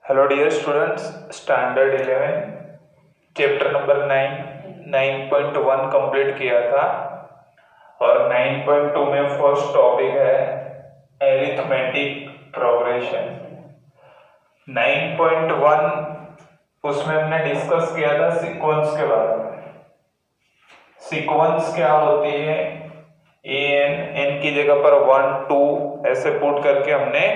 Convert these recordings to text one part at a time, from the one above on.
Hello dear students, standard 11 chapter number 9.1 complete किया था और 9.2 में फर्स्ट टॉपिक है एरिथमेटिक प्रोग्रेशन। 9.1 उसमें हमने डिस्कस किया था सीक्वेंस के बारे में। सीक्वेंस क्या होती है, एन की जगह पर 1 2 ऐसे पुट करके हमने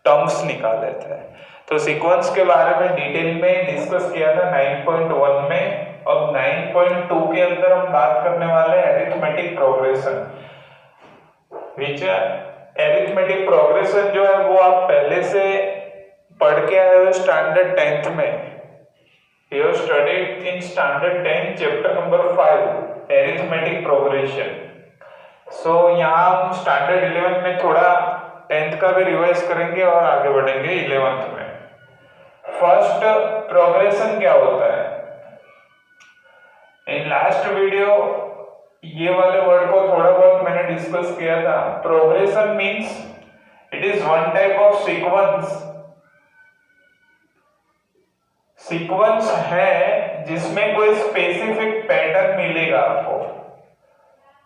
टर्म्स निकाले थे। तो सीक्वेंस के बारे में डिटेल में डिस्कस किया था 9.1 में। अब 9.2 के अंदर हम बात करने वाले हैं एरिथमेटिक प्रोग्रेशन। एरिथमेटिक प्रोग्रेशन जो है वो आप पहले से पढ़ के आए हो स्टैंडर्ड 10th में। You studied in standard 10 chapter number 5 arithmetic progression. So यहाँ हम स्टैंडर्ड 11 में थोड़ा 10th का भी रिवाइज करेंगे और आगे बढ़ेंगे 11th में। फर्स्ट प्रोग्रेशन क्या होता है? इन लास्ट वीडियो ये वाले वर्ड को थोड़ा बहुत मैंने डिस्कस किया था। Progression means it is one type of sequence. Sequence है जिसमें कोई स्पेसिफिक पैटर्न मिलेगा आपको।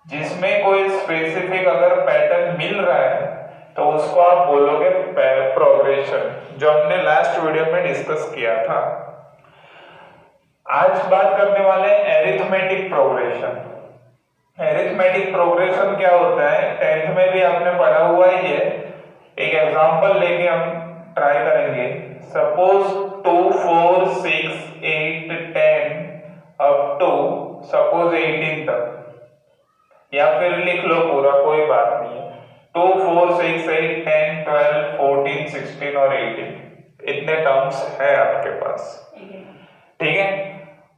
जिसमें कोई स्पेसिफिक अगर पैटर्न मिल रहा है तो उसको आप बोलोगे प्रोग्रेशन, जो हमने लास्ट वीडियो में डिस्कस किया था। आज बात करने वाले हैं एरिथमेटिक प्रोग्रेशन। एरिथमेटिक प्रोग्रेशन क्या होता है? 10th में भी आपने पढ़ा हुआ ही है। एक एग्जांपल लेके हम ट्राई करेंगे। सपोज 2 4 6 8 10 अप टू सपोज 18 तक, या फिर लिख लो पूरा, कोई बात नहीं है। 2 4 6 8 10 12 14 16 और 18 इतने टर्म्स है आपके पास, ठीक है।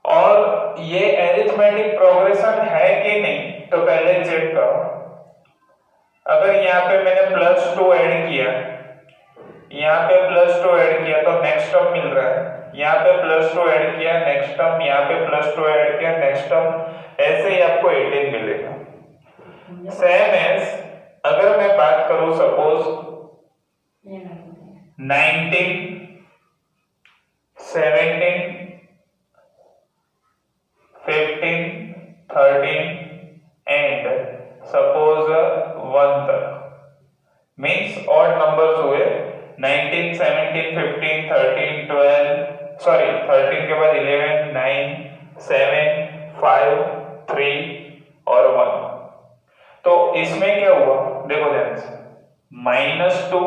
और ये एरिथमेटिक प्रोग्रेशन है कि नहीं तो पहले चेक करो। अगर यहाँ पे मैंने +2 ऐड किया, यहाँ पे +2 ऐड किया तो नेक्स्ट टर्म मिल रहा है। यहाँ पे +2 ऐड किया नेक्स्ट टर्म, यहाँ पे +2 ऐड किया नेक्स्ट टर्म, ऐसे ही आपको 18 मिलेगा। सेम एज अगर मैं बात करूं सपोज 19 17 15 13 एंड सपोज 1 तक, मीन्स ऑड नंबर्स हुए। 19 17 15 13 12 सॉरी 13 के बाद 11 9 7 5 3 और 1। तो इसमें क्या हुआ देखो ध्यान से, -2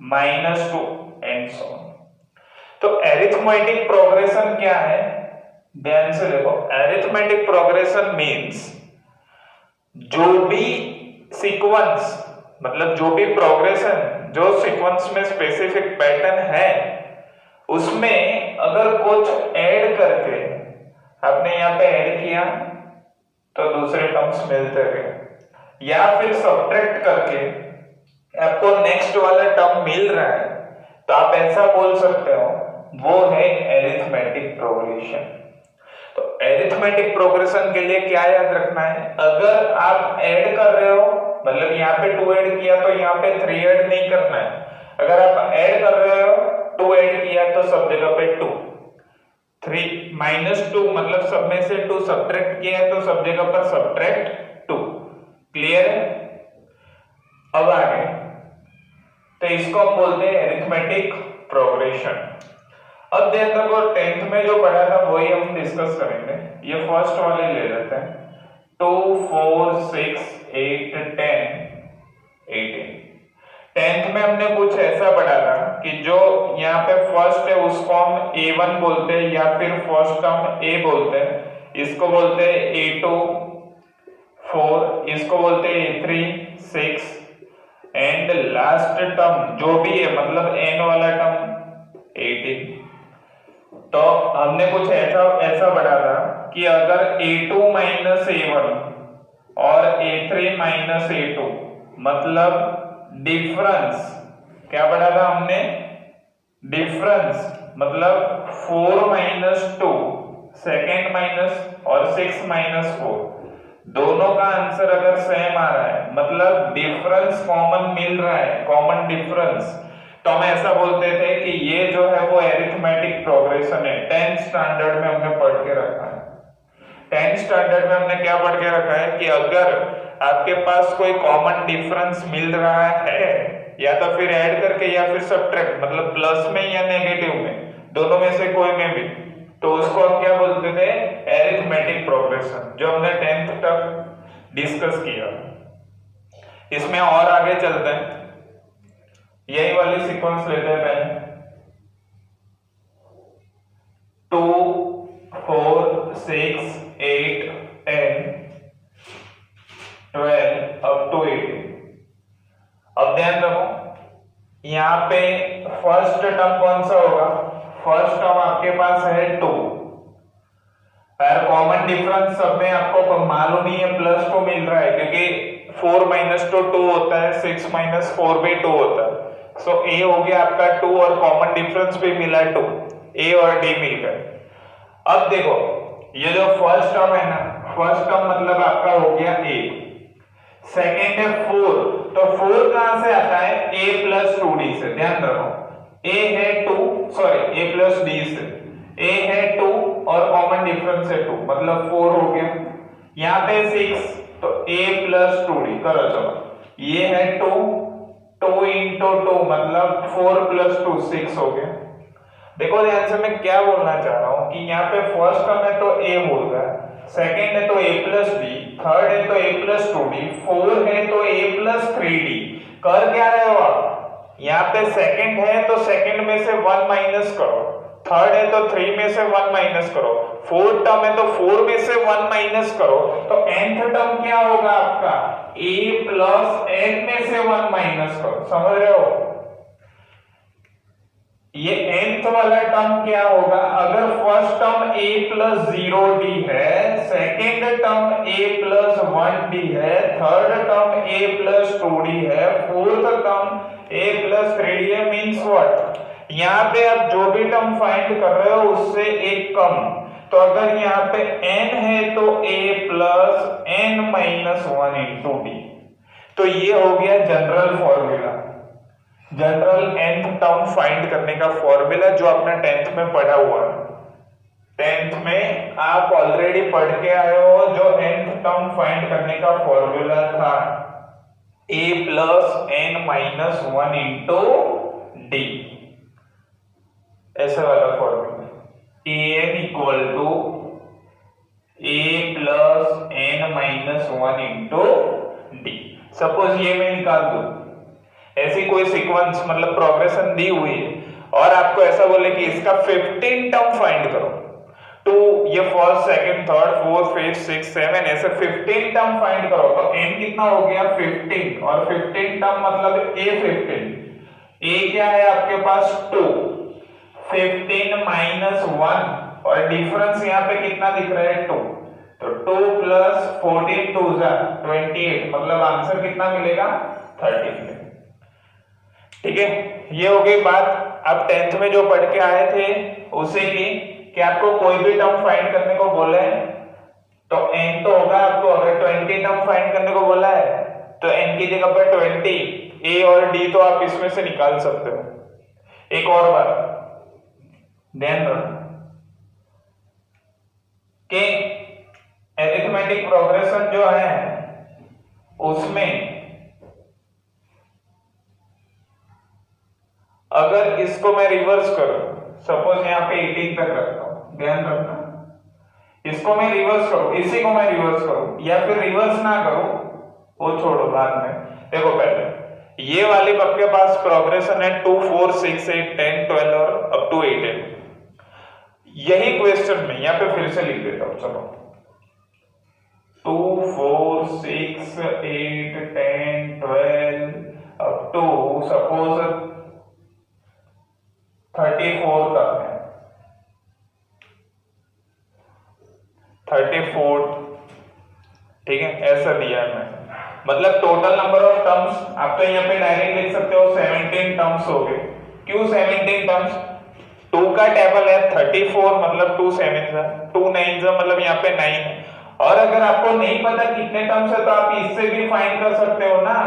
-2 एंड सो ऑन। तो एरिथमेटिक प्रोग्रेशन क्या है, ध्यान से देखो। एरिथमेटिक प्रोग्रेशन मींस जो भी सीक्वेंस, मतलब जो भी प्रोग्रेशन जो सीक्वेंस में स्पेसिफिक पैटर्न है उसमें अगर कुछ ऐड करके आपने यहाँ पे ऐड किया तो दूसरे टर्म्स मिलते गए, या फिर सब्ट्रैक्ट करके आपको नेक्स्ट वाला टर्म मिल रहा है तो आप ऐसा बोल सकते हो, वो है एरिथमेटिक प्रोग्रेशन। तो एरिथमेटिक प्रोग्रेशन के लिए क्या याद रखना है? अगर आप ऐड कर रहे हो, मतलब यहाँ पे 2 ऐड किया तो यहाँ पे 3 ऐड नहीं करना है। अगर आप ऐड कर रहे हो 2 ऐड किया तो सब जगह पे 2, 3 -2 मतलब सब में से 2 सब्ट्रैक्ट किया है तो सब जगह पर सब्ट्रैक्ट 2। क्लियर है? अब आगे तो इसको हम बोलते हैं एरिथमेटिक प्रोग्रेशन। अब देखो 10th में जो पढ़ा था वही हम डिस्कस करेंगे। ये फर्स्ट वाले ले लेते हैं, 2 4 6 8 10 18। 10th में हमने कुछ ऐसा पढ़ा था कि जो यहाँ पे फर्स्ट है उसको हम A1 बोलते हैं, या फिर फर्स्ट टर्म A बोलते हैं, इसको बोलते हैं A2 4, इसको बोलते हैं A3 6 एंड लास्ट टर्म जो भी है मतलब n वाला टर्म 18। तो हमने कुछ ऐसा पढ़ा था कि अगर A2 A1 और A3 A2 मतलब डिफरेंस, क्या पढ़ा था हमने? डिफरेंस मतलब 4 2 सेकेंड माइनस और 6 4, दोनों का आंसर अगर सेम आ रहा है मतलब डिफरेंस कॉमन मिल रहा है, कॉमन डिफरेंस, तो हम ऐसा बोलते थे कि ये जो है वो एरिथमेटिक प्रोग्रेशन है। 10th स्टैंडर्ड में हमने पढ़ के रखा है। 10th स्टैंडर्ड में हमने क्या पढ़ के रखा है कि अगर आपके पास कोई कॉमन डिफरेंस मिल रहा है, या तो फिर ऐड करके या फिर सब्ट्रैक्ट, मतलब प्लस में या नेगेटिव में, दोनों में से कोई में भी, तो उसको हम क्या बोलते थे, एरिथमेटिक प्रोग्रेशन, जो हमने 10th तक डिस्कस किया। इसमें और आगे चलते हैं, यही वाली सीक्वेंस लेते हैं पहले। 2 4 6 8 10 12 अप टू 18। अब ध्यान रखो, यहां पे फर्स्ट टर्म कौन सा होगा, फर्स्ट टर्म आपके पास है 2, और कॉमन डिफरेंस सब में आपको मालूम ही है +2 मिल रहा है, क्योंकि 4 - 2 2 होता है, 6 - 4 भी 2 होता है। सो ए हो गया आपका 2 और कॉमन डिफरेंस भी मिला 2, ए और डी मिल गए। अब देखो ये जो फर्स्ट टर्म है ना, फर्स्ट टर्म मतलब आपका हो गया ए, सेकेंड है 4, तो 4 कहां से आता है, a + 2d से। ध्यान रखो, a है 2, सॉरी a + d से, a है 2 और कॉमन डिफरेंस है 2, मतलब 4 हो गया। यहां पे 6, तो a + 2d करो, चलो ये है 2 2 × 2 मतलब 4 + 2 6 हो गया। देखो ध्यान से मैं क्या बोलना चाह रहा हूं कि यहाँ पे फर्स्ट टर्म है तो a बोल रहा है, सेकेंड है तो a + d, थर्ड है तो a + 2d, फोर्थ है तो a + 3d। कर क्या रहे हो आप, यहाँ पे सेकेंड है तो सेकेंड में से 1 माइनस करो, थर्ड है तो 3 में से 1 माइनस करो, फोर्थ टर्म है तो 4 में से 1 माइनस करो, तो nth टर्म क्या होगा आपका, a + n में से 1 माइनस करो। समझ रहे हो, ये nth वाला टर्म क्या होगा, अगर फर्स्ट टर्म a + 0d है, सेकेंड टर्म a + 1d है, थर्ड टर्म a + 2d है, फोर्थ टर्म a + 3d है, मींस व्हाट, यहाँ पे आप जो भी टर्म फाइंड कर रहे हो उससे एक कम। तो अगर यहाँ पे n है तो a + n - 1 × d, तो ये हो गया general formula, general nth term find करने का फॉर्मूला जो आपने 10th में पढ़ा हुआ है। 10th में आप ऑलरेडी पढ़ के आए हो, जो nth टर्म फाइंड करने का फॉर्मूला था a + n - 1 × d, ऐसा वाला formula, an = a + n - 1 × d। Suppose ये मैं निकाल दूं, ऐसी कोई सीक्वेंस मतलब प्रोग्रेशन दी हुई है और आपको ऐसा बोले कि इसका 15 टर्म फाइंड करो, तो ये first second third fourth fifth six 7 ऐसे 15 टर्म फाइंड करो, तो n कितना हो गया 15, और 15 टर्म मतलब a 15, a क्या है आपके पास 2, 15 - 1 और डिफरेंस यहाँ पे कितना दिख रहा है 2, तो 2 + 14 2 28, मतलब आंसर कितना मिलेगा 13। ठीक है, ये हो गई बात आप 10th में जो पढ़ के आए थे उसे की, कि आपको कोई भी टर्म फाइंड करने को बोला है तो n तो होगा, आपको अगर 20 टर्म फाइंड करने को बोला है तो n की जगह पर 20, a और d तो आप इसमें से निकाल सकते हो। एक और बात ध्यान रखना कि अरिथमेटिक प्रोग्रेशन जो है उसमें अगर इसको मैं रिवर्स करूं, सपोज यहाँ पे 18 तक रखता हूं, ध्यान रखना, इसको मैं रिवर्स करूं, इसी को मैं रिवर्स करूं या फिर रिवर्स ना करूं वो छोड़ो बाद में। देखो पहले ये वाली आपके पास प्रोग्रेशन है 2 4 6 8 10 12 और अप टू 18। यही क्वेश्चन में यहाँ पे फिर से लिख देता हूं, चलो 2 4 6 8 10 12 अप टू सपोज 34 तक है, 34, ठीक है, ऐसा दिया है मैंने, मतलब टोटल नंबर ऑफ टर्म्स आप तो यहाँ पे डायरेक्ट लिख सकते हो 17 टर्म्स हो गए। क्यों 17 टर्म्स, 2 का टेबल है 34, मतलब 2 7 2 9 मतलब यहाँ पे 9 है, और अगर आपको नहीं पता कितने टर्म्स है तो आप इससे भी फाइंड कर सकते हो ना,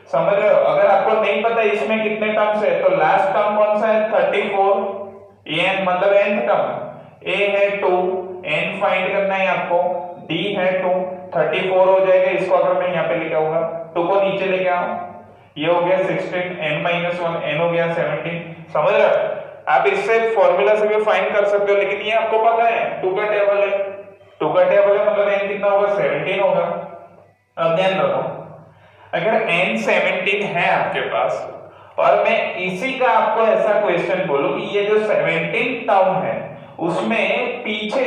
समझ रहे हो? अगर आपको नहीं पता इसमें कितने टर्म्स है तो लास्ट टर्म कौन सा है 34, n मतलब nth टर्म, a है 2, n फाइंड करना है आपको, d है 2, 34 हो जाएगा। इसको अगर मैं यहाँ पे लेके आऊंगा 2 को नीचे लेके आऊं, ये हो गया 16, n-1, n हो गया 17। समझ रहे हो? आप इससे फॉर्मूला से भी फाइंड कर सकते हो, लेकिन ये आपको पता है 2 का टेबल है, 2 का टेबल है मतलब n कितना होगा 17 होगा। अब ध्यान रखो, अगर n 17 है आपके पास और मैं इसी का आपको ऐसा क्वेश्चन बोलूं कि ये जो 17 टर्म है उसमें पीछे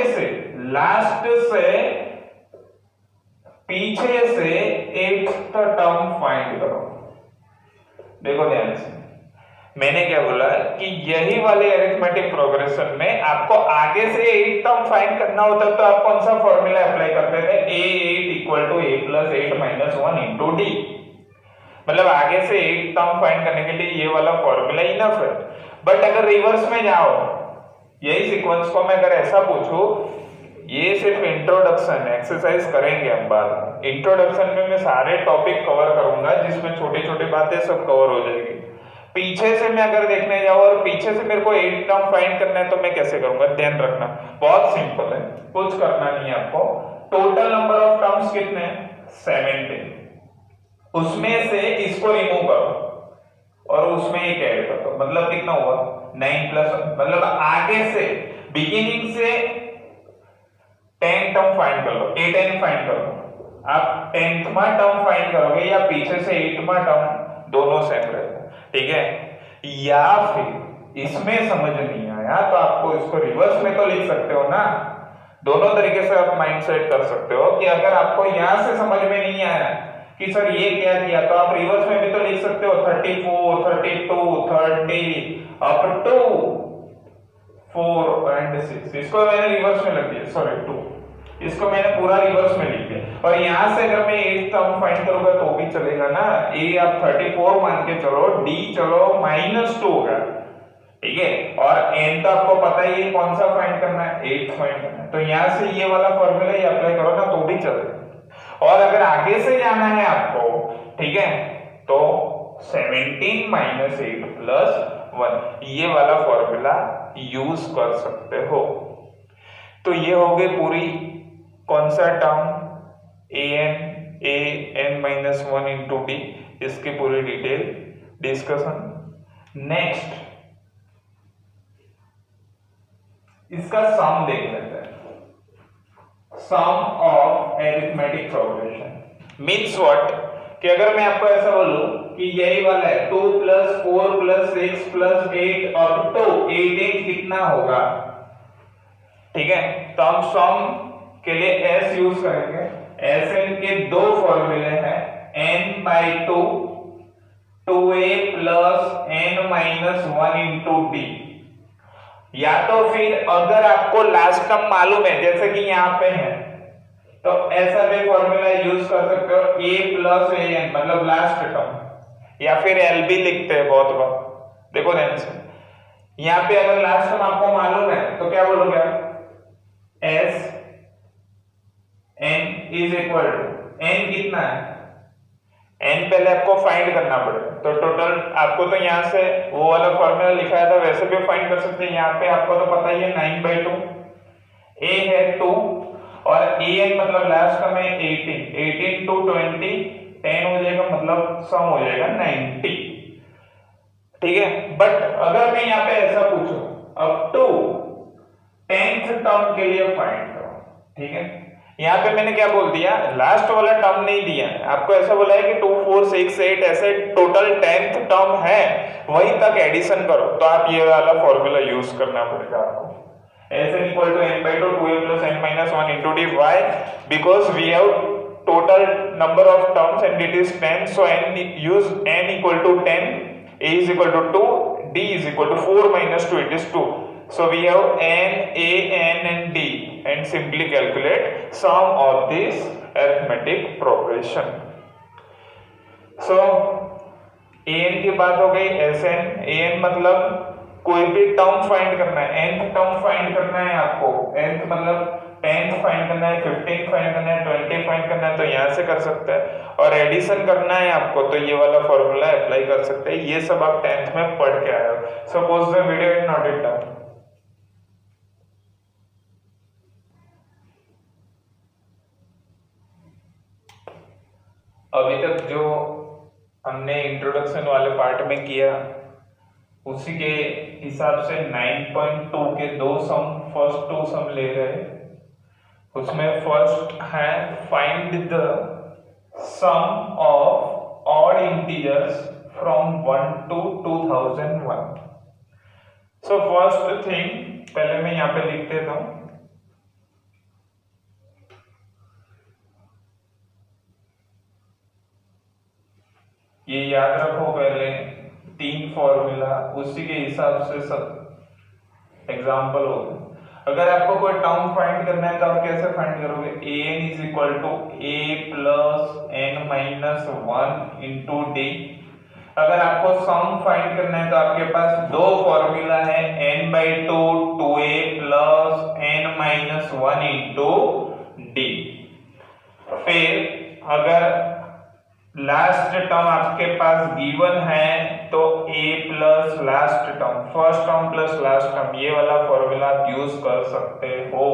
से एट्थ टर्म फाइंड करो। देखो ध्यान से, मैंने क्या बोला कि यही वाले अरिथमेटिक प्रोग्रेशन में आपको आगे से 8 टर्म फाइंड करना होता तो आप कौन सा फॉर्मूला अप्लाई करते थे, a8 = a + 8 - 1 × d। मतलब आगे से 8 टर्म फाइंड करने के लिए ये वाला फॉर्मूला इनफ है। बट अगर रिवर्स में जाओ, यही सीक्वेंस को मैं अगर ऐसा पूछूं, ये सिर्फ इंट्रोडक्शन है, एक्सरसाइज करेंगे हम बाद। इंट्रोडक्शन में मैं सारे टॉपिक कवर करूंगा जिसमें छोटी छोटी बातें सब कवर हो जाएगी। पीछे से मैं अगर देखने जाऊं और पीछे से मेरे को 8 टर्म फाइंड करना है तो मैं कैसे करूंगा, ध्यान रखना, बहुत सिंपल है, कुछ करना नहीं है आपको। टोटल नंबर ऑफ टर्म्स कितने हैं 17, उसमें से इसको रिमूव करो और उसमें एक ऐड कर दो, मतलब कितना हुआ 9 + मतलब आगे से बिगिनिंग से 10 टर्म फाइंड कर लो, 8n फाइंड कर लो। आप 10वां टर्म फाइंड करोगे या पीछे से 8वां टर्म, दोनों सेम रहेगा, ठीक है। या फिर इसमें समझ नहीं आया तो आपको इसको रिवर्स में तो लिख सकते हो ना, दोनों तरीके से आप माइंड सेट कर सकते हो कि अगर आपको यहां से समझ में नहीं आया कि सर ये क्या किया, तो आप रिवर्स में भी तो लिख सकते हो 34, 32, 30 अप टू 4 and 6। इसको मैंने रिवर्स में लिख दिया, सॉरी 2, इसको मैंने पूरा रिवर्स में लिख दिया। और यहां से अगर मैं 8 टर्म फाइंड करूंगा तो भी चलेगा ना, a आप 34 मान के चलो, d चलो -2 होगा, ठीक है। और n तो आपको पता ही है कौन सा फाइंड करना है, 8 फाइंड करना है, तो यहां से ये वाला फॉर्मूला ही अप्लाई करो ना तो भी चलेगा। और अगर आगे से जाना है आपको, ठीक है, तो 17 - 8 + 1 ये वाला फॉर्मूला यूज कर सकते हो। तो ये हो गई पूरी कौन सा टर्म an - 1 × d, इसकी पूरी डिटेल डिस्कशन। नेक्स्ट इसका सम देख लेते हैं। Sum of arithmetic progression means what, कि अगर मैं आपको ऐसा बोलूं कि यही वाला है 2 + 4 + 6 + 8 अप टू 18 कितना होगा, ठीक है। तो हम सम के लिए s यूज करेंगे। Sn के दो फॉर्मूले हैं, n/2 2a + n - 1 × d। या तो फिर अगर आपको लास्ट टर्म मालूम है जैसे कि यहां पे है तो ऐसा भी फॉर्मूला यूज कर सकते हो, a + an मतलब लास्ट टर्म, या फिर LB लिखते हैं बहुत बार। देखो ध्यान से, यहां पे अगर लास्ट टर्म आपको मालूम है तो क्या बोलोगे, s n = n कितना है, n पहले आपको फाइंड करना पड़ेगा। तो टोटल आपको तो यहां से वो वाला फॉर्मूला लिखा है था वैसे भी फाइंड कर सकते हैं। यहां पे आपको तो पता ही है 9/2, a है 2 और an मतलब लास्ट टर्म है 18, 18 × 20 10 हो जाएगा, मतलब सम हो जाएगा 90, ठीक है। बट अगर मैं यहां पे ऐसा पूछूं अप टू 10th टर्म के लिए फाइंड करो, ठीक है। यहां पे मैंने क्या बोल दिया, लास्ट वाला टर्म नहीं दिया है आपको, ऐसा बोला है कि 2 4 6 8 ऐसे टोटल 10th टर्म है, वहीं तक एडिशन करो। तो आप ये वाला फॉर्मूला यूज करना पड़ेगा आपको, Sn = n/2 2a + n - 1 × d। Why? Because we have total number of terms and it is 10, so use n = 10, a = 2, d = 4 - 2, it is 2. So we have n, a, n and d and simply calculate sum of this arithmetic progression. So an की बात हो गई, Sn, an मतलब कोई भी term find करना है, nth term find करना है आपको, nth मतलब 10th फाइंड करना है, 15 फाइंड करना है, 20 फाइंड करना है तो यहाँ से कर सकते हैं, और एडिशन करना है आपको तो ये वाला फॉर्मूला अप्लाई कर सकते हैं। ये सब आप 10th में पढ़ के आए हो। Suppose the video is not it done. अभी तक जो हमने इंट्रोडक्शन वाले पार्ट में किया उसी के हिसाब से 9.2 के दो सम, फर्स्ट टू सम ले रहे। उसमें फर्स्ट है find the sum of odd integers from 1 to 2001। So first thing पहले मैं यहाँ पे लिख देता हूं। ये याद रखो, पहले 3 फॉर्मूला उसी के हिसाब से सब एग्जाम्पल होगा। अगर आपको कोई टर्म फाइंड करना है तो आप कैसे फाइंड करोगे? an is equal to a plus n minus 1 into D. अगर आपको सम फाइंड करना है तो आपके पास दो फॉर्मूला है, n by 2 2a plus n minus 1 into D. फिर अगर लास्ट टर्म आपके पास गिवन है तो a plus last term, first term plus last term, ये वाला फॉर्मूला आप यूज कर सकते हो।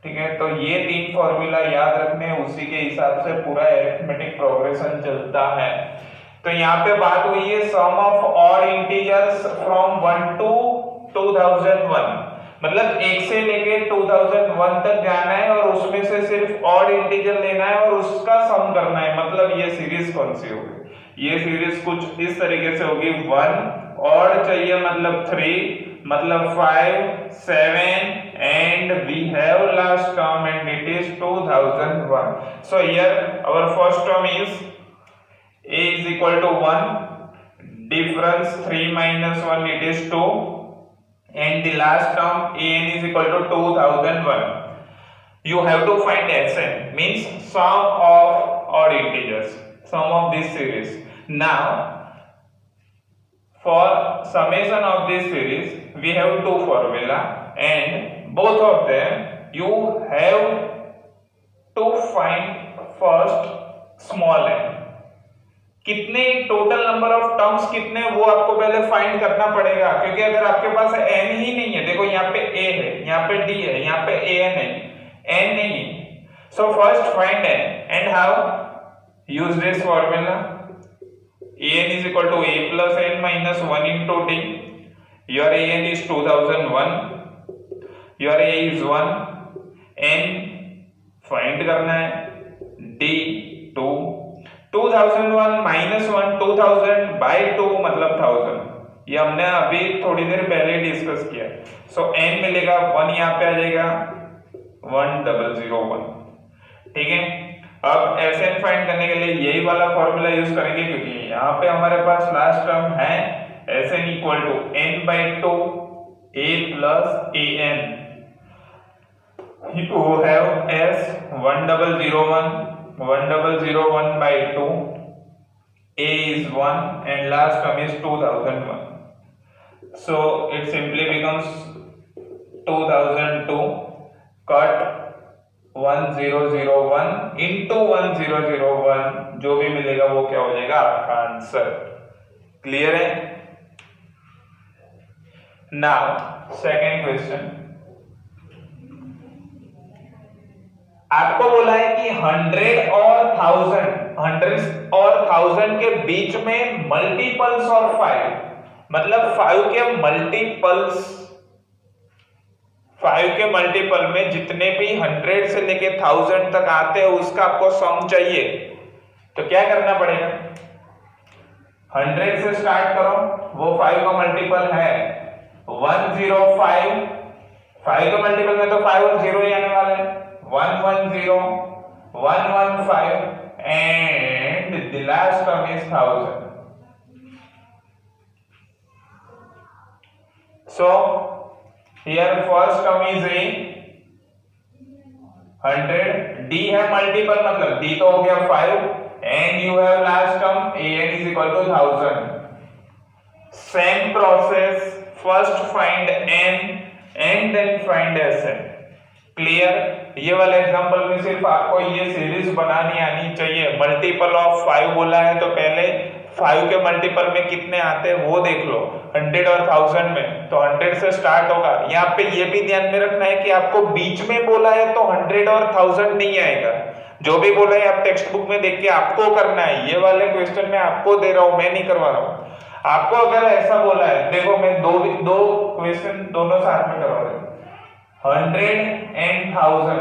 ठीक है, तो ये 3 फॉर्मूला याद रखने, उसी के हिसाब से पूरा अरिथमेटिक प्रोग्रेशन चलता है। तो यहाँ पे बात हुई है sum of odd integers from 1 to 2001, मतलब 1 से लेके 2001 तक जाना है और उसमें से सिर्फ ऑड इंटीजर लेना है और उसका सम करना है। मतलब ये सीरीज कौन सी होगी? ये सीरीज कुछ इस तरीके से होगी, 1 ऑड चाहिए मतलब 3, मतलब 5 7 and we have last term and it is 2001। So here our first term is a is equal to 1, difference 3 minus 1 it is 2, and the last term an is equal to 2001. You have to find Sn, means sum of odd integers, sum of this series. Now for summation of this series we have two formula and both of them you have to find first small n। कितने total number of terms कितने वो आपको पहले find करना पड़ेगा, क्योंकि अगर आपके पास n ही नहीं है, देखो यहाँ पे a है, यहाँ पे d है, यहाँ पे an है, n नहीं है। So first find n and how use this formula, an is equal to a plus n minus 1 into d। your an is 2001, your a is 1, n find करना है, d 2, 2001 माइनस 1 2000 बाई 2 मतलब 1000। ये हमने अभी थोड़ी देर पहले डिस्कस किया। सो n मिलेगा 1 यहाँ पे आ जाएगा 1001। ठीक है, अब Sn फाइंड करने के लिए यही वाला फॉर्मूला यूज करेंगे, क्योंकि यहाँ पे हमारे पास लास्ट टर्म है Sn equal to n by 2 a plus an। you have s 1001 by 2, a is 1 and last term is 2001, so it simply becomes 2002 cut 1001 into 1001, जो भी मिलेगा वो क्या हो जाएगा आपका आंसर। क्लियर है? नाउ सेकेंड क्वेश्चन, आपको बोला है कि 100 और 1000 के बीच में मल्टीपल्स ऑफ 5, मतलब 5 के मल्टीपल में जितने भी 100 से लेके 1000 तक आते हैं उसका आपको सम चाहिए। तो क्या करना पड़ेगा? 100 से स्टार्ट करो, वो 5 का मल्टीपल है 105, 5 के मल्टीपल में तो 5 और 0 ही आने वाले हैं, 110, 115 and the last term is 1000. So here first term is a 100, d है मल्टीपल मतलब d तो हो गया 5 and you have last term an is equal to 1000. Same process, first find n and then find Sn. Clear. ये वाले example में सिर्फ आपको ये सीरीज बनानी आनी चाहिए। मल्टीपल ऑफ 5 बोला है तो पहले 5 के मल्टीपल में कितने आते हैं वो देख लो, 100 और 1000 में, तो 100 से स्टार्ट होगा। यहाँ पे ये भी ध्यान में रखना है कि आपको बीच में बोला है तो 100 और 1000 नहीं आएगा। जो भी बोला है आप टेक्स्ट बुक में देख के आपको करना है। ये वाले क्वेश्चन में आपको दे रहा हूं, मैं नहीं करवा रहा हूं। आपको अगर ऐसा बोला है, देखो मैं दो क्वेश्चन दोनों साथ में करवा रहा हूं, 100 एंड 1000,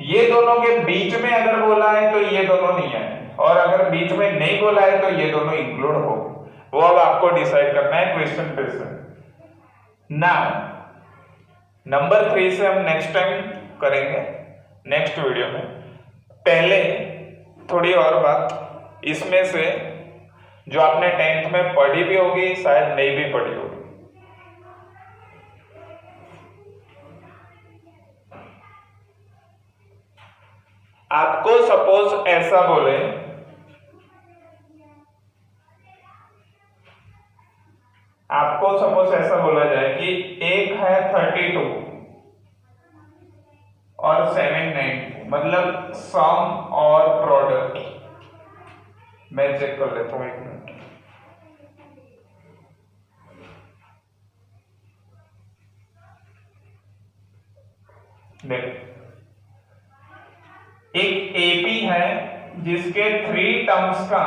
ये दोनों के बीच में अगर बोला है तो ये दोनों नहीं आए, और अगर बीच में नहीं बोला है तो ये दोनों इंक्लूड हो। वो अब आपको डिसाइड करना है क्वेश्चन पे से। नाउ नंबर 3 से हम नेक्स्ट टाइम करेंगे, नेक्स्ट वीडियो में। पहले थोड़ी और बात, इसमें से जो आपने 10th में पढ़ी भी होगी, शायद नहीं भी पढ़ी होगी। आपको सपोज ऐसा बोले, आपको सपोज ऐसा बोला जाए कि एक है 32 और 790, मतलब सम और प्रोडक्ट। मैं चेक कर लेता हूं, एक मिनट। देख, एक एपी है जिसके 3 टर्म्स का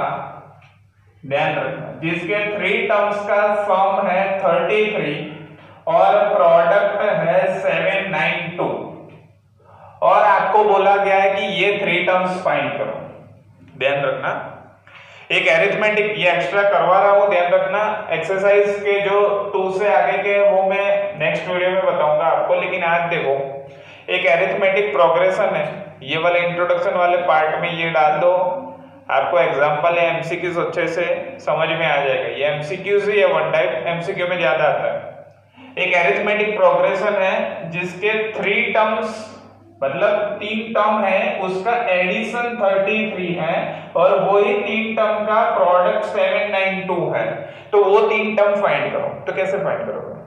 ध्यान रखना, जिसके 3 टर्म्स का सम है 33 और प्रोडक्ट है 792, और आपको बोला गया है कि ये 3 टर्म्स फाइंड करो। ध्यान रखना, एक एरिथमेटिक, ये एक्स्ट्रा करवा रहा हूं, ध्यान रखना। एक्सरसाइज के जो 2 से आगे के वो मैं नेक्स्ट वीडियो में बताऊंगा आपको, लेकिन आज देखो एक एरिथमेटिक प्रोग्रेशन है, ये वाले इंट्रोडक्शन वाले पार्ट में ये डाल दो, आपको एग्जांपल या एमसीक्यूज अच्छे से समझ में आ जाएगा। ये एमसीक्यूज ही है, वन टाइप, एमसीक्यू में ज्यादा आता है। एक एरिथमेटिक प्रोग्रेशन है जिसके 3 टर्म्स, मतलब 3 टर्म है, उसका एडिशन 33 है और वही 3 टर्म का प्रोडक्ट 792 है, तो वो 3 टर्म फाइंड करो। तो कैसे फाइंड करोगे?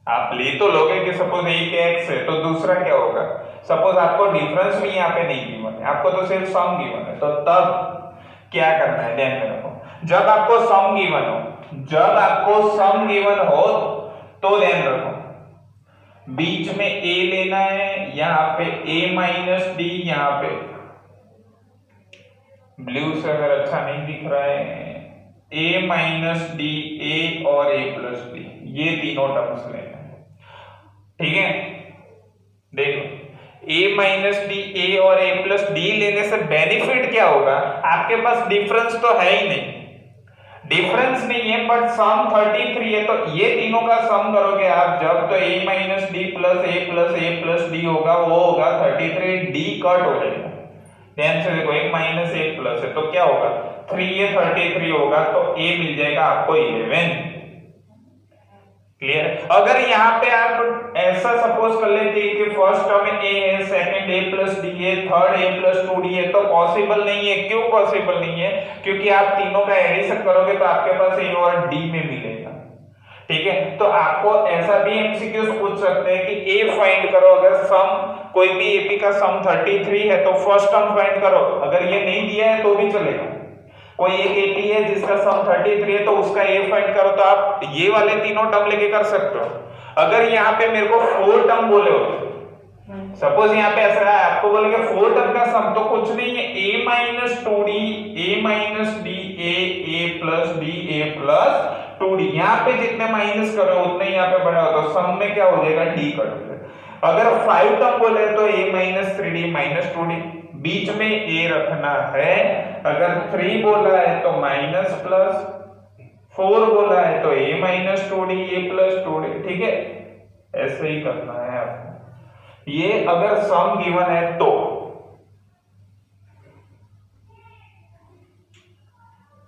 आप ले तो लोगे कि सपोज एक एक्स है, तो दूसरा क्या होगा? सपोज आपको डिफरेंस भी यहाँ पे नहीं गिवन है, आपको तो सिर्फ सम गिवन है, तो तब क्या करना है ध्यान में रखो। जब आपको सम गिवन हो, जब आपको सम गिवन हो तो ध्यान रखो बीच में a लेना है, यहाँ पे a माइनस डी, यहाँ पे ब्लू से अगर अच्छा नहीं दिख रहा है, a माइनस डी, a और a प्लस डी, ये तीनों टर्म्स लेना है। ठीक है, देखो a माइनस डी, a और a प्लस डी लेने से बेनिफिट क्या होगा? आपके पास डिफरेंस तो है ही नहीं, डिफरेंस नहीं है, बट सम 33 है, तो ये तीनों का सम करोगे आप जब, तो a minus D plus a plus D होगा, वो होगा 33, डी कट हो जाएगा। ध्यान से देखो, एक माइनस एक प्लस है, तो क्या होगा? 3a 33 होगा, तो a मिल जाएगा आपको 11। क्लियर? अगर यहाँ पे आप ऐसा सपोज कर लेते कि फर्स्ट टर्म में a है, सेकंड a प्लस डी है, थर्ड a प्लस 2d है, तो पॉसिबल नहीं है। क्यों पॉसिबल नहीं है? क्योंकि आप तीनों का एडिशन करोगे तो आपके पास a और d में मिलेगा। ठीक है, तो आपको ऐसा भी एमसीक्यूज पूछ सकते हैं कि a फाइंड करो, अगर सम कोई भी एपी का सम 33 है तो फर्स्ट टर्म फाइंड करो। अगर ये नहीं दिया है तो भी चलेगा, कोई एक एपी है जिसका सम 33 है तो उसका a फाइंड करो, तो आप ये वाले तीनों टर्म लेके कर सकते हो। अगर यहाँ पे मेरे को 4 टर्म बोले हो, सपोज यहाँ पे ऐसा है, आपको बोलेंगे 4 टर्म का सम, तो कुछ नहीं है, a minus 2d, a minus D, a plus D, a plus 2d, यहाँ पे जितने माइनस करो उतने यहाँ पे बड़ा होगा, तो सम में क्या हो जाएगा? d कट हो जाएगा। अगर 5 टर्म बोले तो a minus 3d minus 2d, बीच में a रखना है। अगर 3 बोला है तो माइनस प्लस, 4 बोला है तो a minus 2d, a plus 2d। ठीक है, ऐसे ही करना है आपको, ये अगर सम गिवन है तो।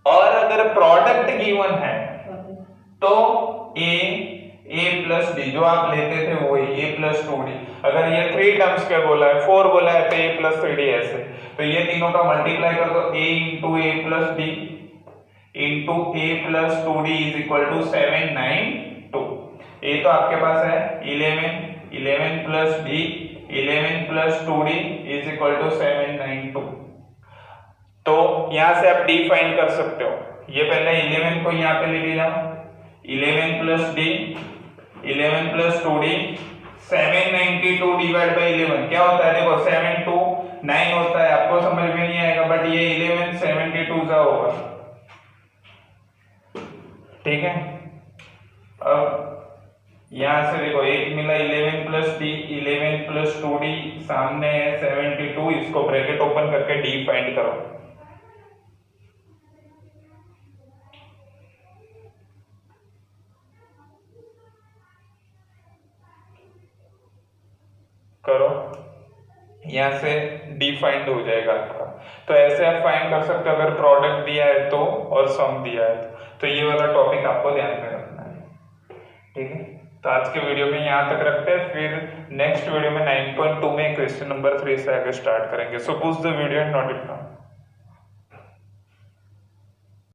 और अगर प्रोडक्ट गिवन है तो a प्लस डी, जो आप लेते थे वही a प्लस 2d। अगर ये 3 टर्म्स के बोला है, 4 बोला है तो a प्लस 3d, ऐसे तो ये तीनों का मल्टीप्लाई कर दो, a into a plus D into a plus 2d is equal to 792। a तो आपके पास है 11, 11 plus D 11 plus 2d is equal to 792। तो यहां से आप डी फाइंड कर सकते हो। ये पहले 11 को यहाँ पे ले लिया, 11 plus D 11 plus 2d 792 divide by 11 क्या होता है? देखो 7 2 9 होता है, आपको समझ में नहीं आएगा, बट ये 11 72 का होगा। ठीक है, अब यहां से देखो एक मिला 11 प्लस डी 11 प्लस 2d सामने है 72, इसको ब्रैकेट ओपन करके डी फाइंड करो। करो, यहां से डी फाइंड हो जाएगा आपका। तो ऐसे आप फाइंड कर सकते हो अगर प्रोडक्ट दिया है तो और सम दिया है तो ये वाला टॉपिक आपको ध्यान में रखना है। ठीक है, तो आज के वीडियो में यहाँ तक रखते हैं, फिर नेक्स्ट वीडियो में 9.2 में क्वेश्चन नंबर 3 से आगे स्टार्ट करेंगे। सो push the video and note it now.